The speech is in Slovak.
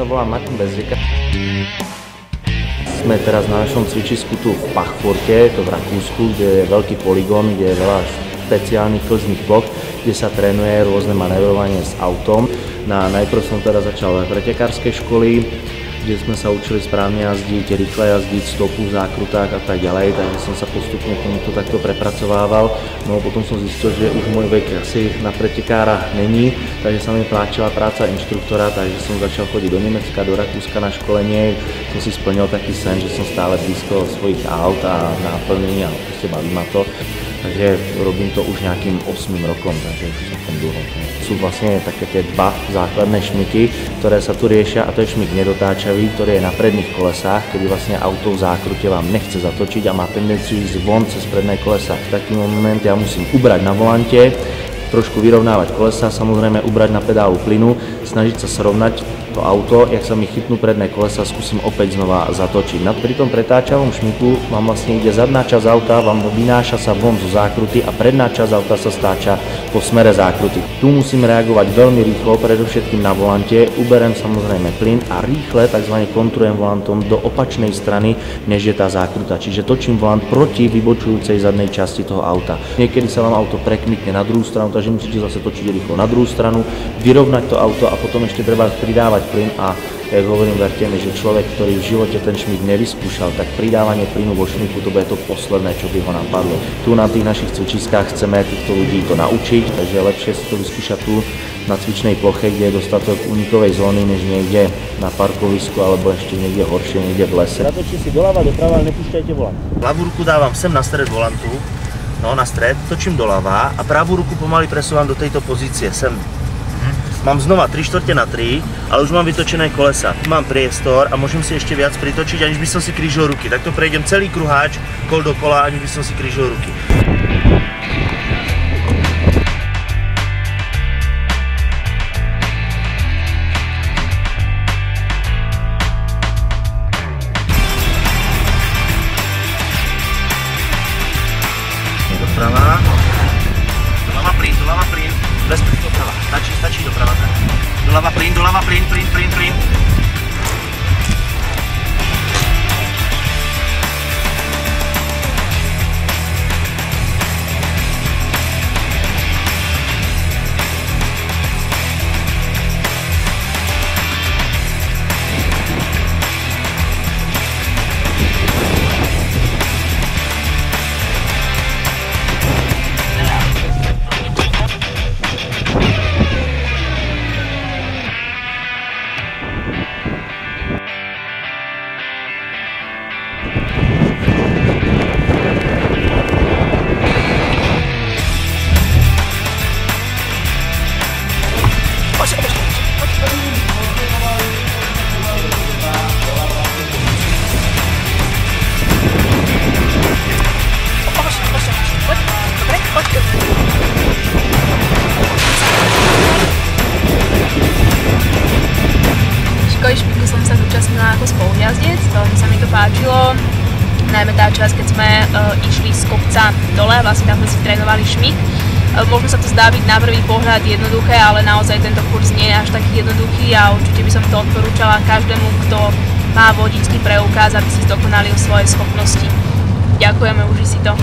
sa volám Martin Bezdeka. Sme teraz na našom cvičisku tu v Pachforte, to v Rakúsku, kde je veľký poligón, kde je veľa špeciálnych klzných ploch, kde sa trénuje rôzne manévrovanie s autom. Najprv som teda začal v pretekárskej školy, kde sme sa učili správne jazdiť, rýchle jazdiť, stopu v zákrutách a tak ďalej, takže som sa postupne k tomuto takto prepracovával. No potom som zistil, že už môj vek asi na pretekára není, takže sa mi páčila práca inštruktora, takže som začal chodiť do Nemecka, do Rakúska na školenie. Som si splnil taký sen, že som stále blízko svojich aut a náplní a proste baví ma to. Takže robím to už nejakým 8 rokom, takže už som v tom dlho. Sú vlastne také tie dva základné šmiky, ktoré sa tu riešia, a to je šmik nedotáčavý, ktorý je na predných kolesách, kedy vlastne auto v zákrute vám nechce zatočiť a má tendenciu ísť von cez predné kolesa. V taký moment ja musím ubrať na volante, trošku vyrovnávať kolesa, samozrejme ubrať na pedálu plynu, snažiť sa srovnať to auto, jak sa mi chytnú predné kolesa, skúsim opäť znova zatočiť. Pri tom pretáčavom šmiku vám vlastne ide zadná časť auta, vám vynáša sa von zo zákruty a predná časť auta sa stáča po smere zákruty. Tu musím reagovať veľmi rýchlo, predovšetkým na volante, uberem samozrejme plyn a rýchle tzv. Kontrujem volantom do opačnej strany, než je tá zákruta. Čiže točím volant proti vybočujúcej zadnej časti toho auta. Niekedy sa vám auto prekmikne na druhú stranu, takže musíte zase točiť rýchlo na druhú stranu, vyrovnať to auto a potom ešte treba pridávať plyn a jak hovorím, verte mi, že človek, ktorý v živote ten šmik nevyskúšal, tak pridávanie plynu vo šmiku to bude to posledné, čo by ho napadlo. Tu na tých našich cvičiskách chceme týchto ľudí to naučiť, takže je lepšie si to vyskúšať tu na cvičnej ploche, kde je dostatok únikovej zóny, než niekde na parkovisku alebo ešte niekde horšie, niekde v lese. Zatočí si doľava, doprava, ale nepúšťajte volant. Ľavú ruku dávam sem na stred volantu, no na stred, točím doľava a pravú ruku pomaly presúvam do tejto pozície, sem. Mám znova 3/4 na 3, ale už mám vytočené kolesa. Mám priestor a môžem si ešte viac pritočiť, aniž by som si krížil ruky. Takto prejdem celý kruháč, kol dokola, aniž by som si krížil ruky. Doprava. Doľava plyn. Bez plyn doprava. Stačí doprava. Doľava plyn. Špiku som sa zúčastnila ako spolujazdec, veľmi sa mi to páčilo, najmä tá časť, keď sme išli z kopca dole, vlastne tam sme si trénovali šmik. Možno sa to zdá byť na prvý pohľad jednoduché, ale naozaj tento kurz nie je až taký jednoduchý a určite by som to odporúčala každému, kto má vodičský preukaz, aby si zdokonalil svoje schopnosti. Ďakujeme, uži si to.